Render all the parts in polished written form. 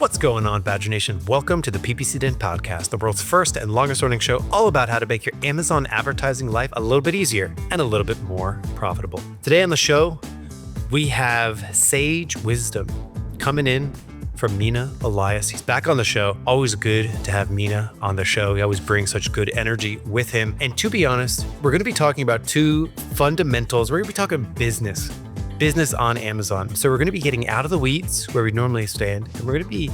What's going on, Badger Nation? Welcome to the PPC Den podcast, the world's first and longest running show all about how to make your Amazon advertising life a little bit easier and a little bit more profitable. Today on the show, we have sage wisdom coming in from Mina Elias. He's back on the show. Always good to have Mina on the show. He always brings such good energy with him. And to be honest, we're going to be talking about two fundamentals. We're going to be talking business on Amazon. So we're going to be getting out of the weeds where we normally stand, and we're going to be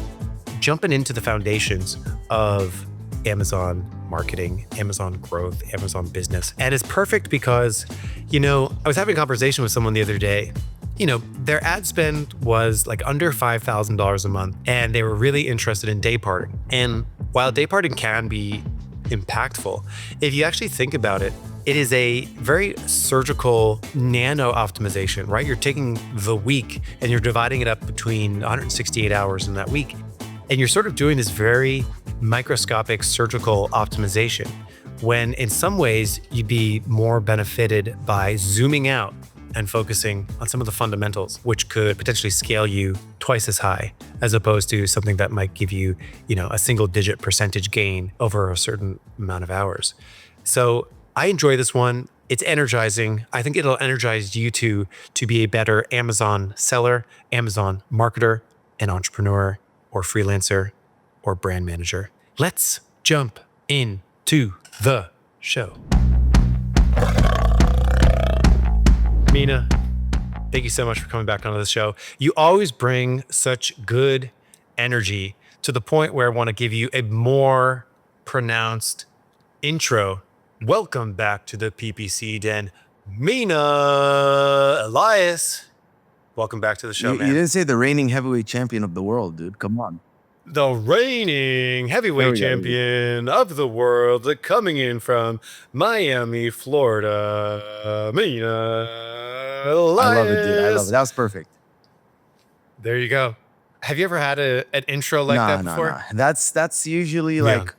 jumping into the foundations of Amazon marketing, Amazon growth, Amazon business. And it's perfect because, I was having a conversation with someone the other day. Their ad spend was like under $5,000 a month, and they were really interested in day parting. And while day parting can be impactful, if you actually think about it, it is a very surgical nano optimization, right? You're taking the week and you're dividing it up between 168 hours in that week. And you're sort of doing this very microscopic surgical optimization, when in some ways you'd be more benefited by zooming out and focusing on some of the fundamentals, which could potentially scale you twice as high, as opposed to something that might give you, a single digit percentage gain over a certain amount of hours. So I enjoy this one. It's energizing. I think it'll energize you to be a better Amazon seller, Amazon marketer, an entrepreneur, or freelancer, or brand manager. Let's jump into the show. Mina, thank you so much for coming back onto the show. You always bring such good energy to the point where I want to give you a more pronounced intro. Welcome back to the PPC Den, Mina Elias. Welcome back to the show, man. You didn't say the reigning heavyweight champion of the world, dude. Come on. The reigning heavyweight champion of the world, coming in from Miami, Florida, Mina Elias. I love it, dude. I love it. That was perfect. There you go. Have you ever had an intro like that before? No. That's usually like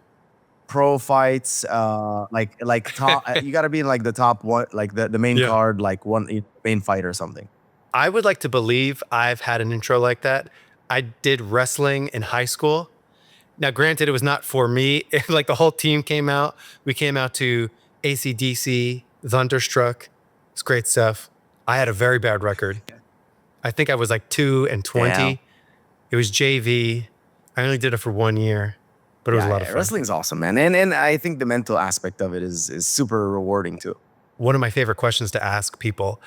pro fights, like top. You got to be in like the top one, like the main card, like one main fight or something. I would like to believe I've had an intro like that. I did wrestling in high school. Now, granted, it was not for me. Like the whole team came out. We came out to AC/DC, Thunderstruck. It's great stuff. I had a very bad record. I think I was like 2-20. Damn. It was JV. I only did it for 1 year, but it was a lot of fun. Wrestling's awesome, man. And I think the mental aspect of it is super rewarding too. One of my favorite questions to ask people,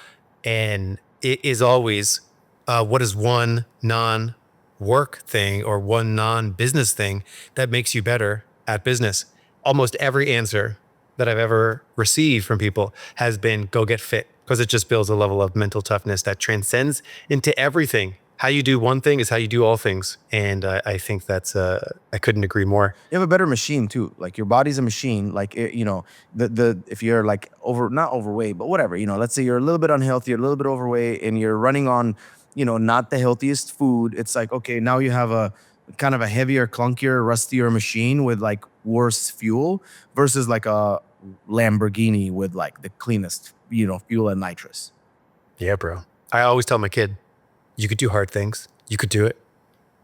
and it is always, what is one non-work thing or one non-business thing that makes you better at business? Almost every answer that I've ever received from people has been go get fit, because it just builds a level of mental toughness that transcends into everything. How you do one thing is how you do all things. And I think that's, I couldn't agree more. You have a better machine too. Like your body's a machine. Like, if you're like not overweight, but whatever, let's say you're a little bit unhealthy, you're a little bit overweight, and you're running on, not the healthiest food. It's like, okay, now you have a kind of a heavier, clunkier, rustier machine with like worse fuel versus like a Lamborghini with like the cleanest, fuel and nitrous. Yeah, bro. I always tell my kid, you could do hard things. You could do it.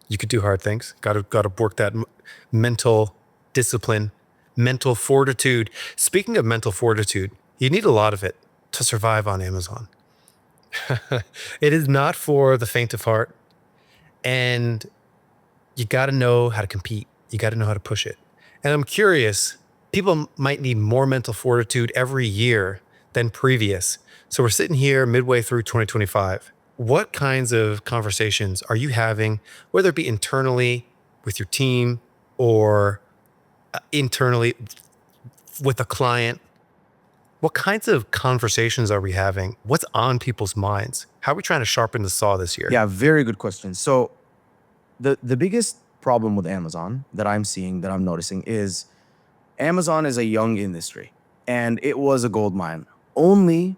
You could do hard things. Got to work that mental discipline, mental fortitude. Speaking of mental fortitude, you need a lot of it to survive on Amazon. It is not for the faint of heart. And you got to know how to compete. You got to know how to push it. And I'm curious, people might need more mental fortitude every year than previous. So we're sitting here midway through 2025. What kinds of conversations are you having, whether it be internally with your team or internally with a client? What kinds of conversations are we having? What's on people's minds? How are we trying to sharpen the saw this year? Yeah, very good question. So the biggest problem with Amazon that I'm seeing, that I'm noticing, is Amazon is a young industry, and it was a gold mine. Only,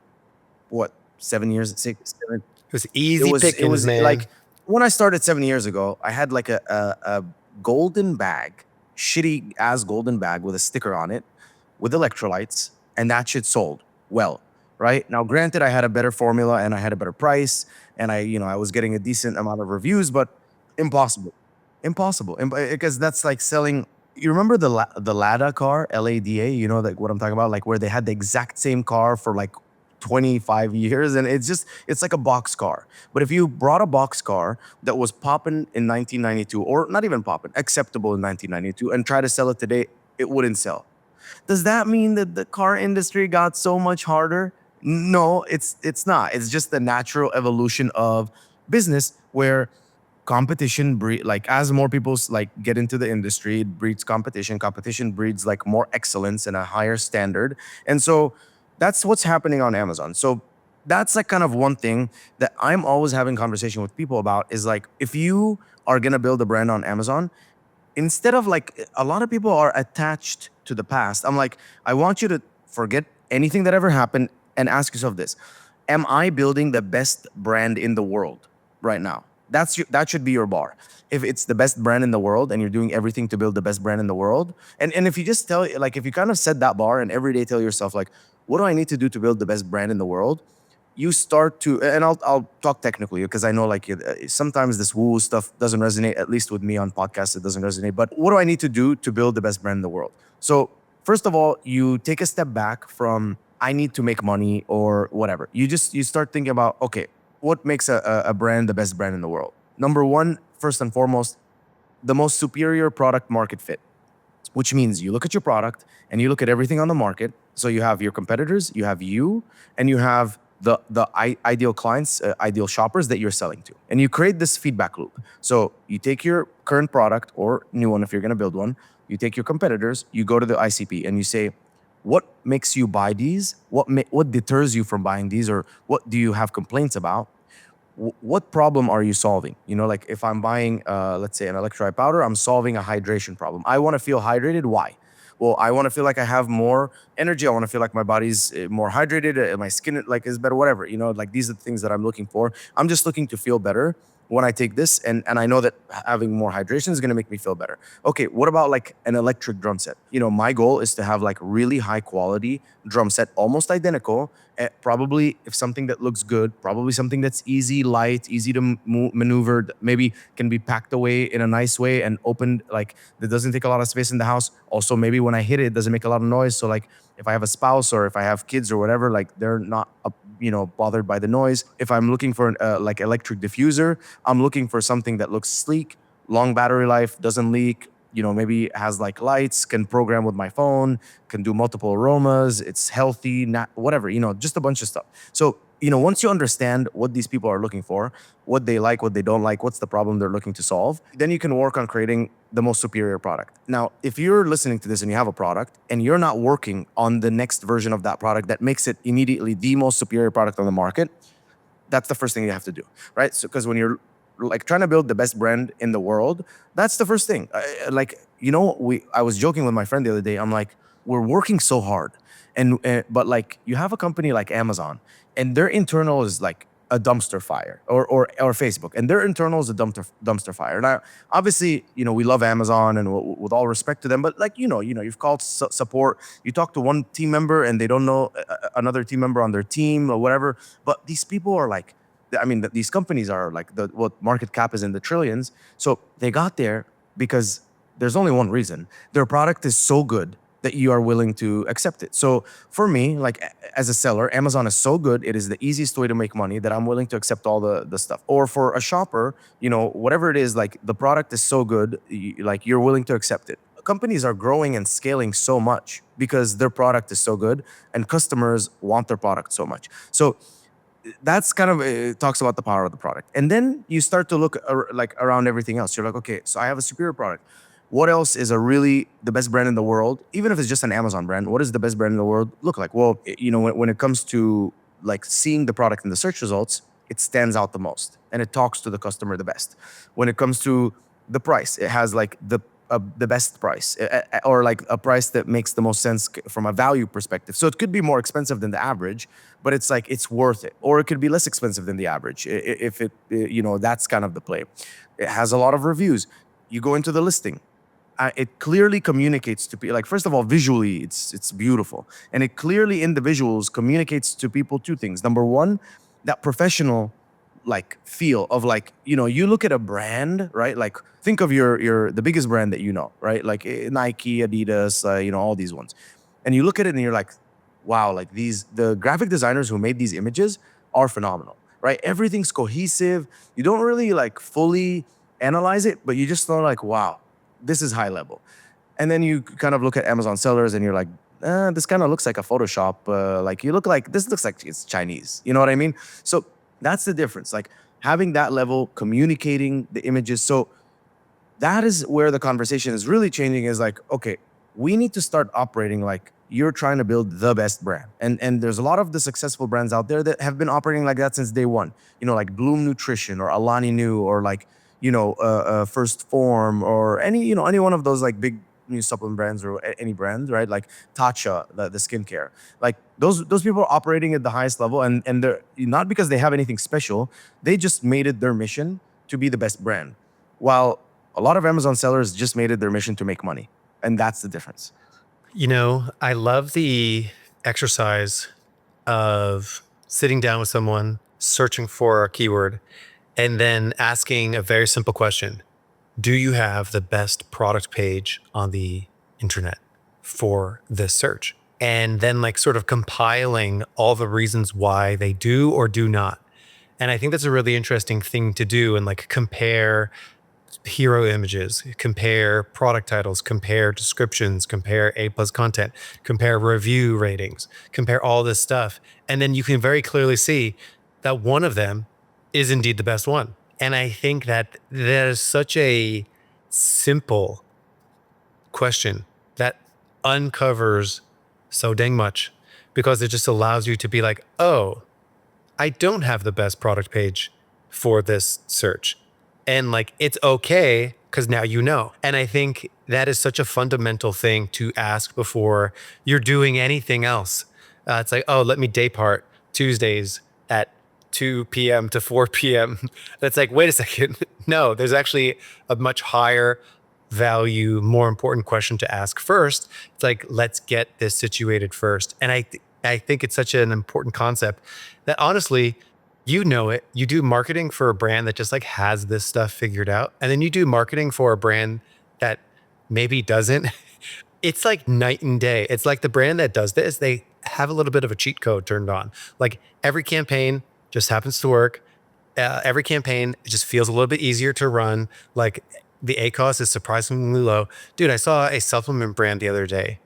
7 years, 6, 7. It was easy pickings, it was man. Like when I started 7 years ago, I had like a golden bag, shitty ass golden bag with a sticker on it with electrolytes, and that shit sold well, right? Now, granted, I had a better formula and I had a better price, and I was getting a decent amount of reviews, but impossible. Impossible. Because that's like selling. You remember the Lada car, LADA? You know like what I'm talking about, like where they had the exact same car for like 25 years, and it's like a box car. But if you brought a box car that was popping in 1992, or not even popping, acceptable in 1992, and try to sell it today, it wouldn't sell. Does that mean that the car industry got so much harder? No, it's not. It's just the natural evolution of business where competition like as more people like get into the industry, it breeds competition. Competition breeds like more excellence and a higher standard. And so that's what's happening on Amazon. So that's like kind of one thing that I'm always having conversation with people about is like, if you are going to build a brand on Amazon, instead of like, a lot of people are attached to the past. I'm like, I want you to forget anything that ever happened and ask yourself this: am I building the best brand in the world right now? That should be your bar. If it's the best brand in the world and you're doing everything to build the best brand in the world, and if you just tell, like, if you kind of set that bar and every day tell yourself like, what do I need to do to build the best brand in the world? You start to, and I'll talk technically because I know like sometimes this woo stuff doesn't resonate, at least with me on podcasts it doesn't resonate. But what do I need to do to build the best brand in the world? So first of all, you take a step back from I need to make money or whatever. You start thinking about, okay, what makes a brand the best brand in the world? Number one, first and foremost, the most superior product market fit, which means you look at your product and you look at everything on the market. So you have your competitors, you have you, and you have the ideal clients, ideal shoppers that you're selling to. And you create this feedback loop. So you take your current product or new one if you're going to build one, you take your competitors, you go to the ICP and you say, what makes you buy these? What deters you from buying these, or what do you have complaints about? What problem are you solving? You know, like if I'm buying, let's say, an electrolyte powder, I'm solving a hydration problem. I want to feel hydrated. Why? Well, I want to feel like I have more energy. I want to feel like my body's more hydrated, my skin like is better, whatever. You know, like these are the things that I'm looking for. I'm just looking to feel better when I take this, and I know that having more hydration is going to make me feel better. Okay, what about like an electric drum set? You know, my goal is to have like really high quality drum set, almost identical. Probably if something that looks good, probably something that's easy, light, easy to maneuver, maybe can be packed away in a nice way and opened, like that doesn't take a lot of space in the house. Also, maybe when I hit it, it doesn't make a lot of noise. So like if I have a spouse or if I have kids or whatever, like they're not bothered by the noise. If I'm looking for an like electric diffuser, I'm looking for something that looks sleek, long battery life, doesn't leak. Maybe has like lights, can program with my phone, can do multiple aromas. It's healthy, not whatever. Just a bunch of stuff. So once you understand what these people are looking for, what they like, what they don't like, what's the problem they're looking to solve, then you can work on creating the most superior product. Now, if you're listening to this and you have a product and you're not working on the next version of that product that makes it immediately the most superior product on the market, that's the first thing you have to do, right? So, because when you're like trying to build the best brand in the world, that's the first thing. I was joking with my friend the other day. I'm like, we're working so hard, and but like you have a company like Amazon, and their internal is like a dumpster fire, or Facebook, and their internal is a dumpster fire. Now, obviously, we love Amazon, and with all respect to them, but like you've called support, you talk to one team member, and they don't know another team member on their team or whatever. But these people are like, I mean, these companies are like what market cap is in the trillions. So they got there because there's only one reason: their product is so good that you are willing to accept it. So for me, like as a seller, Amazon is so good, it is the easiest way to make money that I'm willing to accept all the stuff. Or for a shopper, whatever it is, like the product is so good, like you're willing to accept it. Companies are growing and scaling so much because their product is so good and customers want their product so much. So that's kind of talks about the power of the product. And then you start to look like around everything else. You're like, okay, so I have a superior product. What else is the best brand in the world? Even if it's just an Amazon brand, what does the best brand in the world look like? Well, when it comes to like seeing the product in the search results, it stands out the most and it talks to the customer the best. When it comes to the price, it has like the best price, or like a price that makes the most sense from a value perspective. So it could be more expensive than the average, but it's like it's worth it. Or it could be less expensive than the average if it that's kind of the play. It has a lot of reviews. You go into the listing. It clearly communicates to people, like, first of all, visually it's beautiful, and it clearly in the visuals communicates to people two things. Number one, that professional like feel of like, you look at a brand, right? Like think of the biggest brand that right? Like Nike, Adidas, all these ones. And you look at it and you're like, wow, like the graphic designers who made these images are phenomenal, right? Everything's cohesive. You don't really like fully analyze it, but you just know like, wow, this is high level. And then you kind of look at Amazon sellers and you're like, this kind of looks like a Photoshop. Like this looks like it's Chinese. You know what I mean? So that's the difference. Like having that level, communicating the images. So that is where the conversation is really changing, is like, okay, we need to start operating like you're trying to build the best brand. And there's a lot of the successful brands out there that have been operating like that since day one. Like Bloom Nutrition or Alani Nu or like, First Form or any one of those like big new supplement brands or any brand, right? Like Tatcha, the skincare. Like those people are operating at the highest level, and they're not because they have anything special. They just made it their mission to be the best brand. While a lot of Amazon sellers just made it their mission to make money. And that's the difference. I love the exercise of sitting down with someone, searching for a keyword, and then asking a very simple question. Do you have the best product page on the internet for this search? And then like sort of compiling all the reasons why they do or do not. And I think that's a really interesting thing to do, and like compare hero images, compare product titles, compare descriptions, compare A+ content, compare review ratings, compare all this stuff. And then you can very clearly see that one of them is indeed the best one. And I think that is such a simple question that uncovers so dang much, because it just allows you to be like, oh, I don't have the best product page for this search. And like, it's okay, because now you know. And I think that is such a fundamental thing to ask before you're doing anything else. It's like, oh, let me day part Tuesdays at 2 p.m. to 4 p.m. That's like, wait a second. No, there's actually a much higher value, more important question to ask first. It's like, let's get this situated first. And I think it's such an important concept that honestly, you know it. You do marketing for a brand that just like has this stuff figured out. And then you do marketing for a brand that maybe doesn't. It's like night and day. It's like the brand that does this, they have a little bit of a cheat code turned on. Like every campaign just happens to work. Every campaign, it just feels a little bit easier to run. Like the ACoS is surprisingly low. Dude, I saw a supplement brand the other day.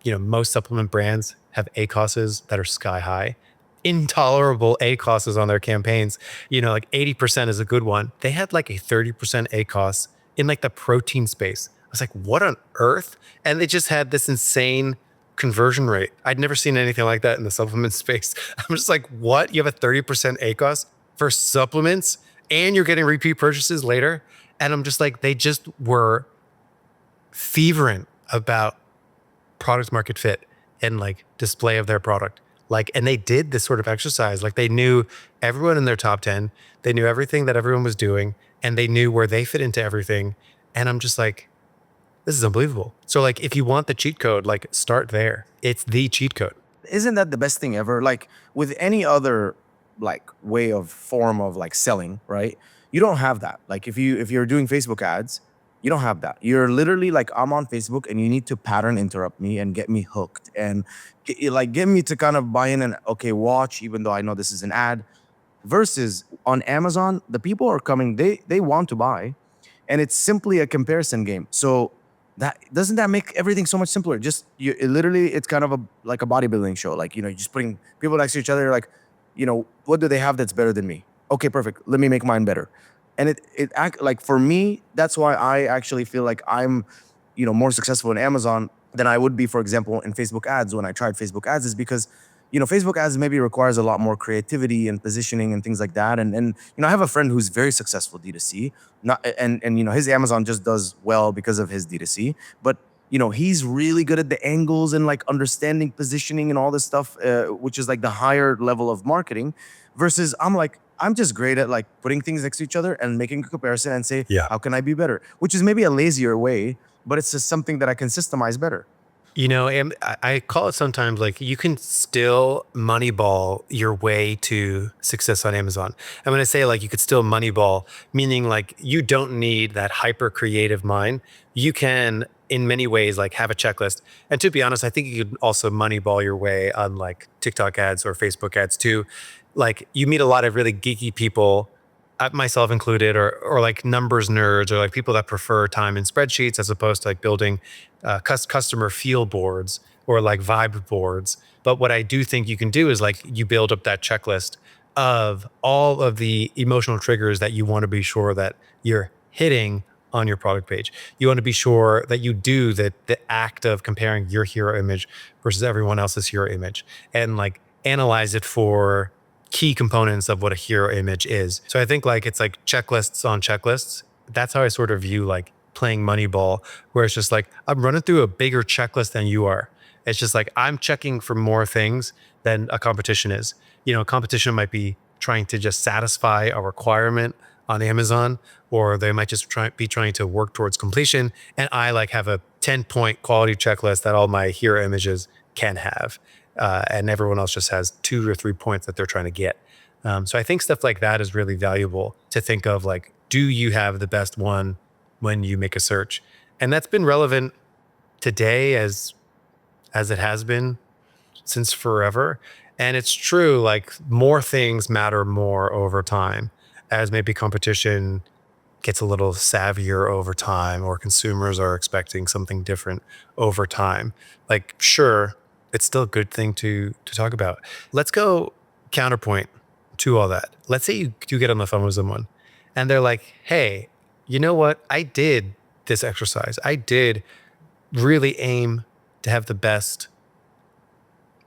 Most supplement brands have ACoSs that are sky high. Intolerable ACoSs on their campaigns. Like 80% is a good one. They had like a 30% ACoS in like the protein space. I was like, what on earth? And they just had this insane conversion rate. I'd never seen anything like that in the supplement space. I'm just like, what? You have a 30% ACoS for supplements and you're getting repeat purchases later? And I'm just like, they just were fervent about product market fit and like display of their product. And they did this sort of exercise. Like they knew everyone in their top 10, they knew everything that everyone was doing, and they knew where they fit into everything. And I'm just like, this is unbelievable. So like, if you want the cheat code, like start there. It's the cheat code. Isn't that the best thing ever? Like with any other like way of form of like selling, right? You don't have that. Like if you're doing Facebook ads, you don't have that. You're literally like, I'm on Facebook and you need to pattern interrupt me and get me hooked and get me to kind of buy in and okay, watch, even though I know this is an ad. Versus on Amazon, the people are coming, they want to buy, and it's simply a comparison game. So that doesn't that make everything so much simpler? Just it's kind of like a bodybuilding show. Like, you're just putting people next to each other, like, what do they have that's better than me? Okay, perfect. Let me make mine better. And it act like, for me, that's why I actually feel like I'm, more successful in Amazon than I would be, for example, in Facebook ads. When I tried Facebook ads, is because, Facebook ads maybe requires a lot more creativity and positioning and things like that. And I have a friend who's very successful D2C, his Amazon just does well because of his D2C, but he's really good at the angles and like understanding positioning and all this stuff, which is like the higher level of marketing. Versus I'm just great at like putting things next to each other and making a comparison and say, Yeah. how can I be better? Which is maybe a lazier way, but it's just something that I can systemize better. I call it sometimes like you can still moneyball your way to success on Amazon. And when I say like you could still moneyball, meaning like you don't need that hyper creative mind. You can, in many ways, like have a checklist. And to be honest, I think you could also moneyball your way on like TikTok ads or Facebook ads too. Like you meet a lot of really geeky people, myself included, or like numbers nerds, or like people that prefer time in spreadsheets as opposed to like building customer feel boards or like vibe boards. But what I do think you can do is like you build up that checklist of all of the emotional triggers that you want to be sure that you're hitting on your product page. You want to be sure that you do the act of comparing your hero image versus everyone else's hero image, and like analyze it for key components of what a hero image is. So I think like it's like checklists on checklists. That's how I sort of view like playing Moneyball, where it's just like I'm running through a bigger checklist than you are. It's just like I'm checking for more things than a competition is. Competition might be trying to just satisfy a requirement on Amazon, or they might just be trying to work towards completion. And I like have a 10-point quality checklist that all my hero images can have. And everyone else just has 2 or 3 points that they're trying to get. So I think stuff like that is really valuable to think of, like, do you have the best one when you make a search? And that's been relevant today as it has been since forever. And it's true, like more things matter more over time as maybe competition gets a little savvier over time, or consumers are expecting something different over time. Like, sure, it's still a good thing to talk about. Let's go counterpoint to all that. Let's say you do get on the phone with someone and they're like, hey, you know what? I did this exercise. I did really aim to have the best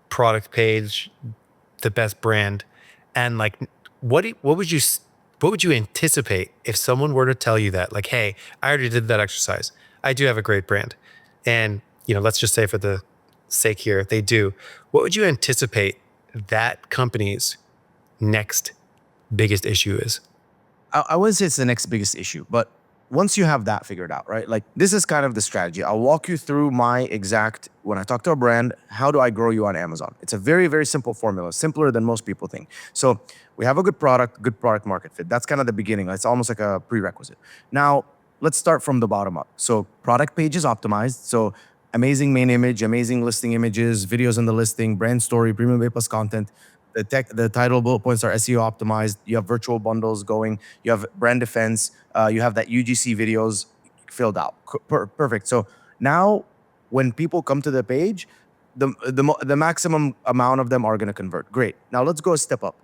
product page, the best brand. And like, what would you anticipate if someone were to tell you that, like, hey, I already did that exercise. I do have a great brand. And, let's just say for the sake here, they do. What would you anticipate that company's next biggest issue is? I wouldn't say it's the next biggest issue, but once you have that figured out, right? Like this is kind of the strategy. I'll walk you through when I talk to a brand, how do I grow you on Amazon? It's a very, very simple formula, simpler than most people think. So we have a good product market fit. That's kind of the beginning. It's almost like a prerequisite. Now, let's start from the bottom up. So product page is optimized. So amazing main image, amazing listing images, videos in the listing, brand story, premium A plus content. The title bullet points are SEO optimized. You have virtual bundles going. You have brand defense. You have that UGC videos filled out. Perfect. So now when people come to the page, the maximum amount of them are going to convert. Great. Now let's go a step up.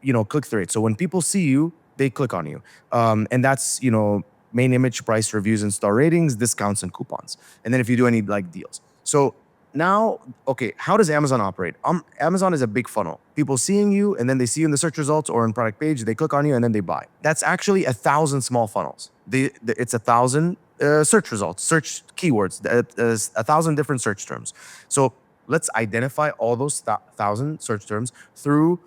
Click-through rate. So when people see you, they click on you. And that's, main image, price, reviews, and star ratings, discounts, and coupons. And then if you do any like deals. So now, okay, how does Amazon operate? Amazon is a big funnel. People seeing you, and then they see you in the search results or in product page, they click on you, and then they buy. That's actually 1,000 small funnels. It's 1,000 search results, search keywords, 1,000 different search terms. So let's identify all those 1,000 search terms through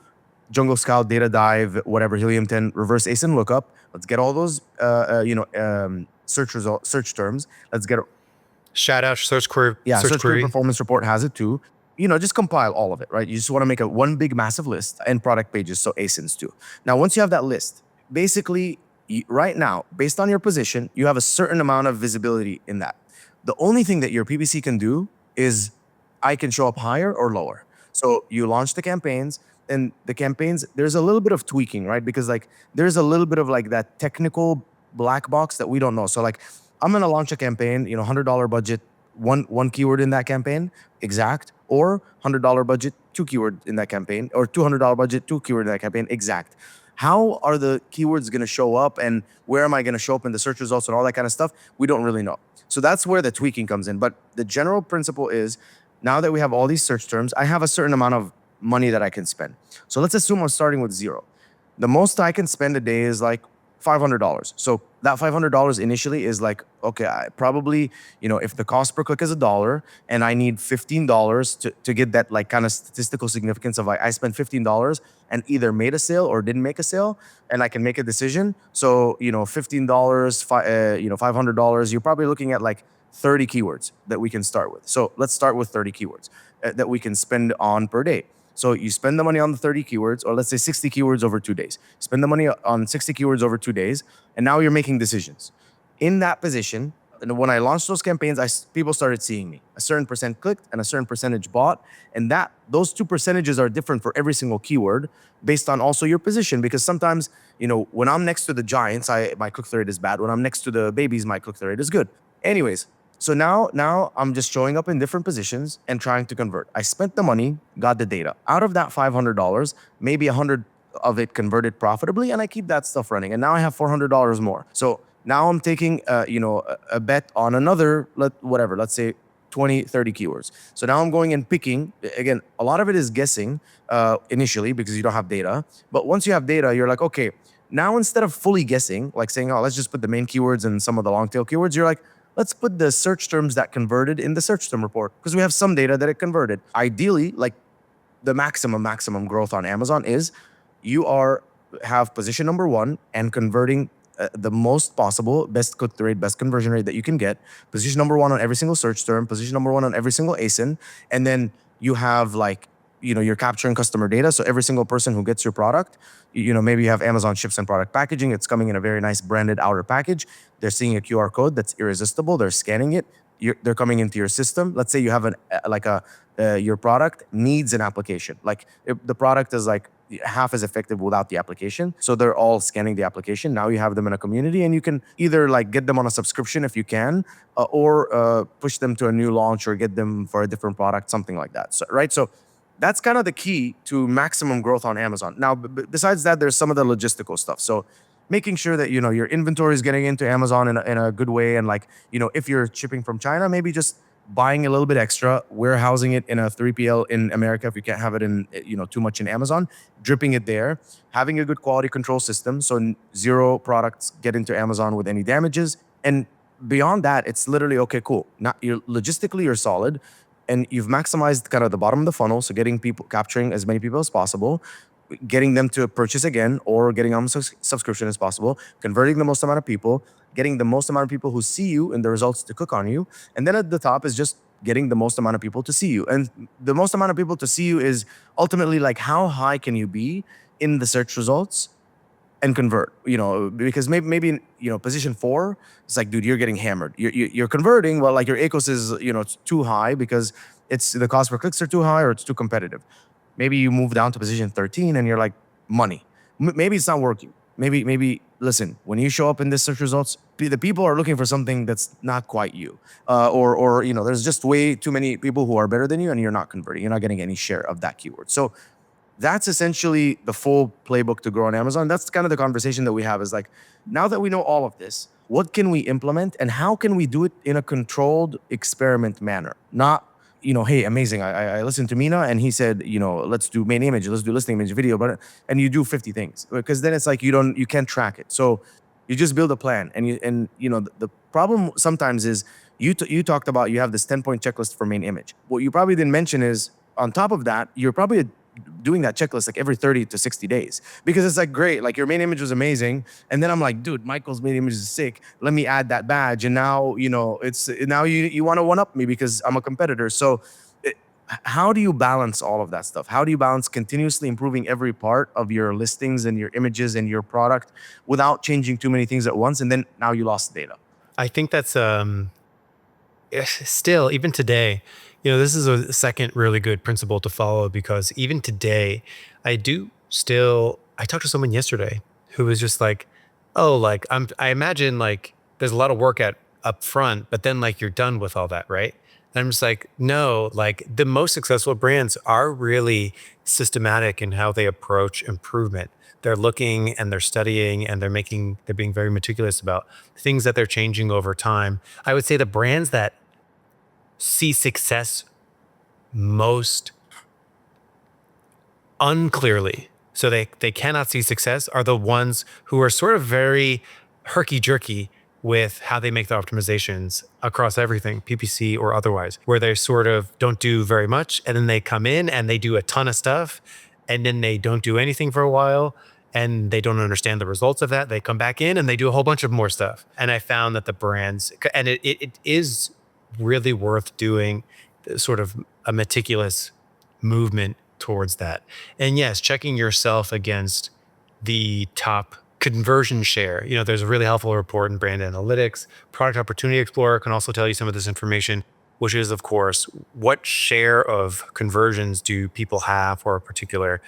Jungle Scout, Data Dive, whatever, Helium 10, reverse ASIN lookup. Let's get all those, search terms. Let's get Shout out Search Query. Yeah, Search Query Performance Report has it too. Just compile all of it, right? You just want to make one big massive list and product pages, so ASINs too. Now, once you have that list, basically, right now, based on your position, you have a certain amount of visibility in that. The only thing that your PPC can do is I can show up higher or lower. So you launch the campaigns, and the campaigns, there's a little bit of tweaking, right? Because like there's a little bit of like that technical black box that we don't know. So like I'm going to launch a campaign, $100 budget, one keyword in that campaign, exact, or $100 budget, 2 keyword in that campaign, or $200 budget, 2 keyword in that campaign, exact. How are the keywords going to show up, and where am I going to show up in the search results and all that kind of stuff? We don't really know. So that's where the tweaking comes in. But the general principle is, now that we have all these search terms, I have a certain amount of money that I can spend. So let's assume I'm starting with 0. The most I can spend a day is like $500. So that $500 initially is like, okay, I probably, if the cost per click is $1 and I need $15 to get that like kind of statistical significance of like, I spent $15 and either made a sale or didn't make a sale, and I can make a decision. So, $15, $500, you're probably looking at like 30 keywords that we can start with. So let's start with 30 keywords that we can spend on per day. So you spend the money on the 30 keywords, or let's say 60 keywords over 2 days. Spend the money on 60 keywords over 2 days, and now you're making decisions. In that position, and when I launched those campaigns, people started seeing me. A certain percent clicked and a certain percentage bought, and those two percentages are different for every single keyword based on also your position. Because sometimes, when I'm next to the giants, my click-through rate is bad. When I'm next to the babies, my click-through rate is good. Anyways, so now I'm just showing up in different positions and trying to convert. I spent the money, got the data. Out of that $500, maybe 100 of it converted profitably, and I keep that stuff running. And now I have $400 more. So now I'm taking a bet on another, let's say 20, 30 keywords. So now I'm going and picking. Again, a lot of it is guessing initially because you don't have data. But once you have data, you're like, okay, now instead of fully guessing, like saying, oh, let's just put the main keywords and some of the long tail keywords, you're like, let's put the search terms that converted in the search term report because we have some data that it converted. Ideally, like the maximum growth on Amazon is you have position number 1 and converting the most possible, best click-through rate, best conversion rate that you can get. Position number 1 on every single search term, position number 1 on every single ASIN, and then you have like, you're capturing customer data. So every single person who gets your product, maybe you have Amazon ships and product packaging. It's coming in a very nice branded outer package. They're seeing a QR code that's irresistible. They're scanning it. They're coming into your system. Let's say you have your product needs an application. Like the product is like half as effective without the application. So they're all scanning the application. Now you have them in a community, and you can either like get them on a subscription if you can, or push them to a new launch or get them for a different product, something like that. So, right. So that's kind of the key to maximum growth on Amazon. Now, besides that, there's some of the logistical stuff. So making sure that, your inventory is getting into Amazon in a good way. And like, if you're shipping from China, maybe just buying a little bit extra, warehousing it in a 3PL in America if you can't have it in, too much in Amazon, dripping it there, having a good quality control system so 0 products get into Amazon with any damages. And beyond that, it's literally, okay, cool. Now, logistically, you're solid. And you've maximized kind of the bottom of the funnel. So capturing as many people as possible, getting them to purchase again or getting on subscription as possible, converting the most amount of people, getting the most amount of people who see you and the results to click on you. And then at the top is just getting the most amount of people to see you. And the most amount of people to see you is ultimately like, how high can you be in the search results and convert, because maybe position 4, it's like, dude, you're getting hammered. You're converting, well, like your ACOS is, it's too high because it's the cost per clicks are too high or it's too competitive. Maybe you move down to position 13 and you're like, money. Maybe it's not working. Maybe listen, when you show up in this search results, the people are looking for something that's not quite you, or there's just way too many people who are better than you and you're not converting. You're not getting any share of that keyword. So that's essentially the full playbook to grow on Amazon. That's kind of the conversation that we have is like, now that we know all of this, what can we implement and how can we do it in a controlled experiment manner? Not, hey, amazing. I listened to Mina and he said, let's do main image, let's do listing image video, and you do 50 things because then it's like, you can't track it. So you just build a plan and the problem sometimes is you talked about, you have this 10-point checklist for main image. What you probably didn't mention is on top of that, you're probably doing that checklist like every 30 to 60 days because it's like, great, like your main image was amazing. And then I'm like, dude, Michael's main image is sick. Let me add that badge. And now, now you want to one up me because I'm a competitor. So how do you balance all of that stuff? How do you balance continuously improving every part of your listings and your images and your product without changing too many things at once? And then now you lost data. I think that's still, even today, this is a second really good principle to follow because even today, I talked to someone yesterday who was just like, oh, like I imagine like there's a lot of work up front, but then like you're done with all that, right? And I'm just like, no, like the most successful brands are really systematic in how they approach improvement. They're looking and they're studying and they're being very meticulous about things that they're changing over time. I would say the brands that see success most unclearly. so they cannot see success are the ones who are sort of very herky-jerky with how they make the optimizations across everything, PPC or otherwise, where they sort of don't do very much, and then they come in and they do a ton of stuff, and then they don't do anything for a while, and they don't understand the results of that. They come back in and they do a whole bunch of more stuff. And I found that the brands, and it is really worth doing sort of a meticulous movement towards that. And yes, checking yourself against the top conversion share. There's a really helpful report in Brand Analytics. Product Opportunity Explorer can also tell you some of this information, which is, of course, what share of conversions do people have for a particular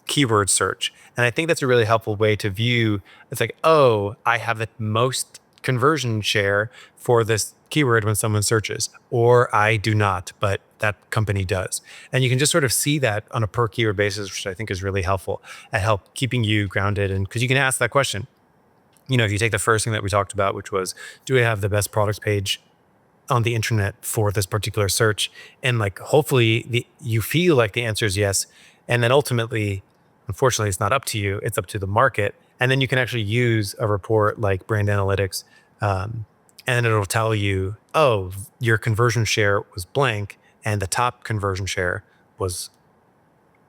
keyword search. And I think that's a really helpful way to view. It's like, oh, I have the most conversion share for this keyword when someone searches, or I do not, but that company does. And you can just sort of see that on a per keyword basis, which I think is really helpful at help keeping you grounded. And because you can ask that question, if you take the first thing that we talked about, which was, do I have the best products page on the internet for this particular search? And like, hopefully you feel like the answer is yes. And then ultimately, unfortunately, it's not up to you, it's up to the market. And then you can actually use a report like Brand Analytics, and it'll tell you, oh, your conversion share was blank, and the top conversion share was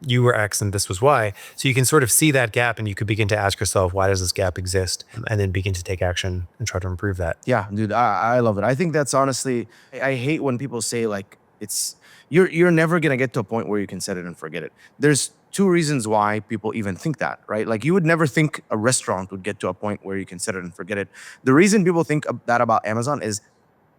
you were X and this was Y. So you can sort of see that gap, and you could begin to ask yourself, why does this gap exist? And then begin to take action and try to improve that. Yeah, dude, I love it. I think that's honestly, I hate when people say like you're never gonna get to a point where you can set it and forget it. There's two reasons why people even think that, right? Like you would never think a restaurant would get to a point where you can set it and forget it. The reason people think that about Amazon is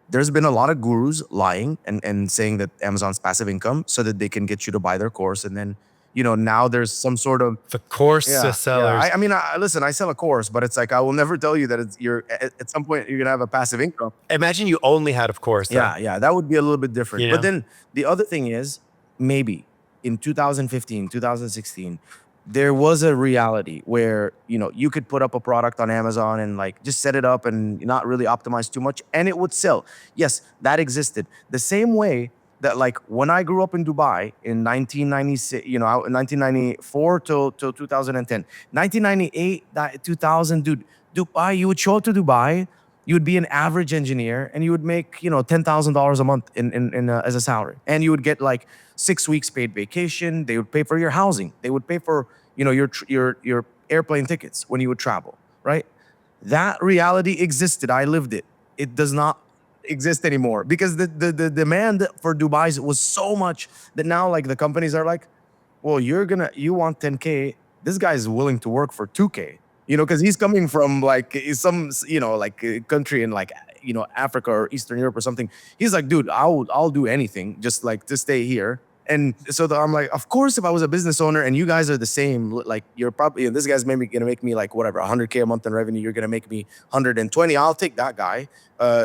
there's been a lot of gurus lying and saying that Amazon's passive income so that they can get you to buy their course. And then, now there's some sort of the course sellers. Yeah. I mean, listen, I sell a course, but it's like, I will never tell you that you're at some point you're going to have a passive income. Imagine you only had a course. Yeah. That would be a little bit different. But then the other thing is, maybe in 2015, 2016, there was a reality where, you could put up a product on Amazon and like just set it up and not really optimize too much and it would sell. Yes, that existed. The same way that like when I grew up in Dubai in 1996, 1994 till 2010, 1998, 2000, dude, Dubai, you would show up to Dubai, you would be an average engineer and you would make, $10,000 a month in as a salary. And you would get like 6 weeks paid vacation. They would pay for your housing. They would pay for, your airplane tickets when you would travel, right? That reality existed. I lived it. It does not exist anymore because the demand for Dubai was so much that now like the companies are like, well, you want 10K. This guy is willing to work for 2K, because he's coming from like some, like a country in like, Africa or Eastern Europe or something. He's like, dude, I'll do anything just like to stay here. And so I'm like, of course, if I was a business owner and you guys are the same, like you're probably, this guy's maybe going to make me like whatever, 100K a month in revenue. You're going to make me 120. I'll take that guy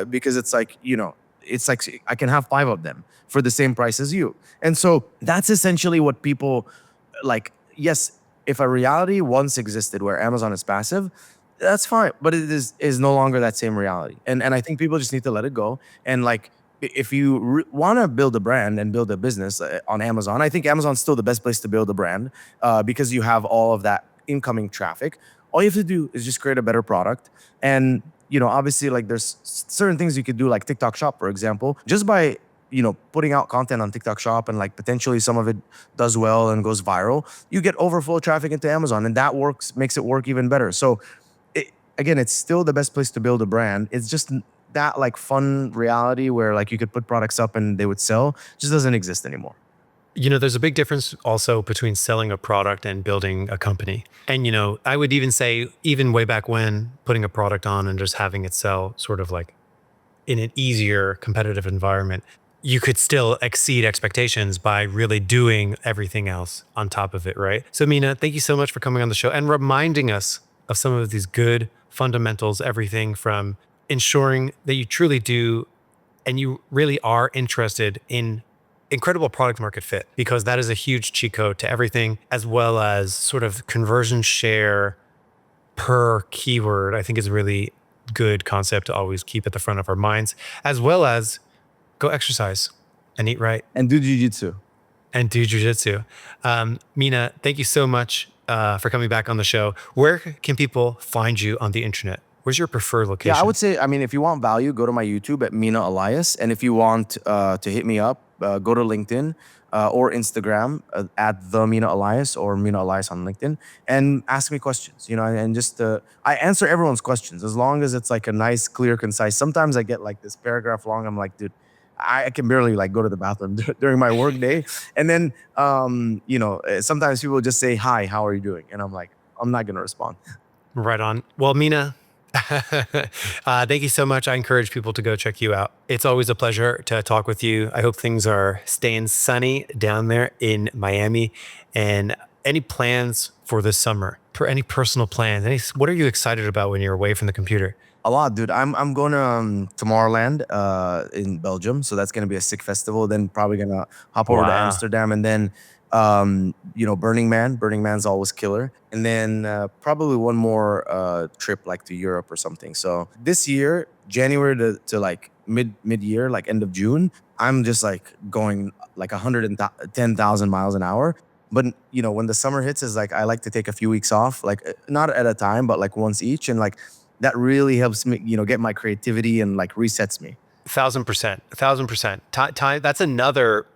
because it's like, it's like I can have 5 of them for the same price as you. And so that's essentially what people like. Yes, if a reality once existed where Amazon is passive, that's fine, but it is no longer that same reality. And I think people just need to let it go. And like, if you want to build a brand and build a business on Amazon, I think Amazon's still the best place to build a brand because you have all of that incoming traffic. All you have to do is just create a better product. And, obviously like there's certain things you could do like TikTok Shop, for example, just by, putting out content on TikTok Shop and like potentially some of it does well and goes viral, you get overflow traffic into Amazon and that makes it work even better. So again, it's still the best place to build a brand. It's just that like fun reality where like you could put products up and they would sell just doesn't exist anymore. There's a big difference also between selling a product and building a company. And, I would even say, even way back when, putting a product on and just having it sell sort of like in an easier competitive environment, you could still exceed expectations by really doing everything else on top of it, right? So Mina, thank you so much for coming on the show and reminding us of some of these good fundamentals, everything from ensuring that you truly do and you really are interested in incredible product market fit, because that is a huge cheat code to everything, as well as sort of conversion share per keyword. I think is a really good concept to always keep at the front of our minds, as well as go exercise and eat right. And do jiu-jitsu. Mina, thank you so much for coming back on the show. Where can people find you on the internet? Where's your preferred location? Yeah, I would say, I mean, if you want value, go to my YouTube at Mina Elias. And if you want to hit me up, go to LinkedIn or Instagram at the Mina Elias or Mina Elias on LinkedIn and ask me questions, and just I answer everyone's questions as long as it's like a nice, clear, concise. Sometimes I get like this paragraph long. I'm like, dude, I can barely like go to the bathroom during my work day. And then, sometimes people just say, hi, how are you doing? And I'm like, I'm not going to respond. Right on. Well, Mina, thank you so much. I encourage people to go check you out. It's always a pleasure to talk with you. I hope things are staying sunny down there in Miami. And any plans for this summer? For any personal plans? What are you excited about when you're away from the computer? A lot, dude. I'm going to Tomorrowland in Belgium, so that's gonna be a sick festival. Then probably gonna hop over to Wow. Amsterdam, and then Burning Man. Burning Man's always killer, and then probably one more trip like to Europe or something. So this year, January to like mid year, like end of June, I'm just like going like 110,000 miles an hour. But when the summer hits, is like I like to take a few weeks off, like not at a time, but like once each, and like that really helps me, get my creativity and like resets me. 1,000%. 1,000%. Time. That's another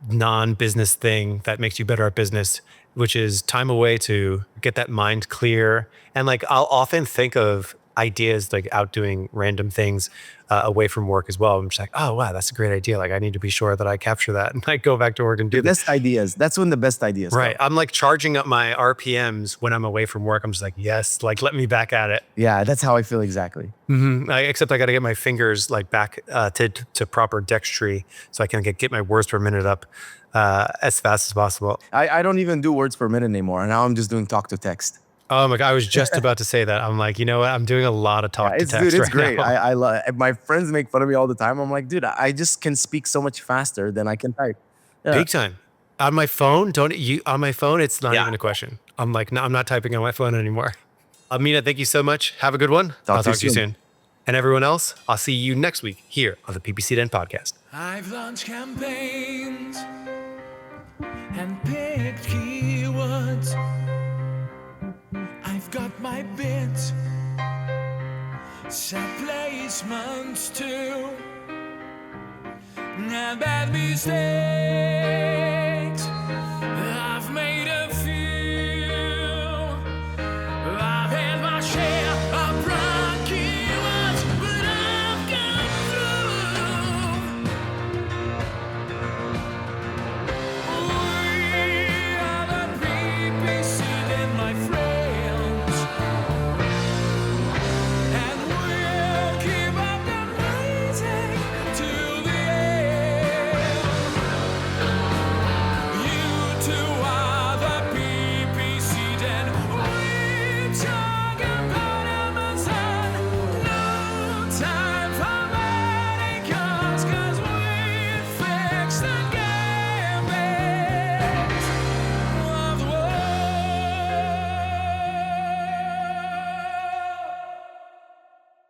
non-business thing that makes you better at business, which is time away to get that mind clear. And like, I'll often think of ideas like out doing random things away from work as well. I'm just like, oh, wow, that's a great idea. Like I need to be sure that I capture that and I go back to work and do The that. best ideas. That's when the best ideas Right. come. I'm like charging up my RPMs when I'm away from work. I'm just like, yes, like let me back at it. Yeah, that's how I feel exactly. Except I got to get my fingers like back to proper dextry so I can get my words per minute up as fast as possible. I don't even do words per minute anymore. And now I'm just doing talk to text. Oh my God, I was just about to say that. I'm like, you know what? I'm doing a lot of talk to text Dude, it's right great. now. I love. My friends make fun of me all the time. I'm like, dude, I just can speak so much faster than I can type. Yeah. Big time. On my phone, on my phone, it's not Yeah. even a question. I'm like, no, I'm not typing on my phone anymore. Amina, thank you so much. Have a good one. I'll talk to you soon. And everyone else, I'll see you next week here on the PPC Den podcast. I've launched campaigns and picked keywords. I've got my bids, set placements too. And bad mistakes.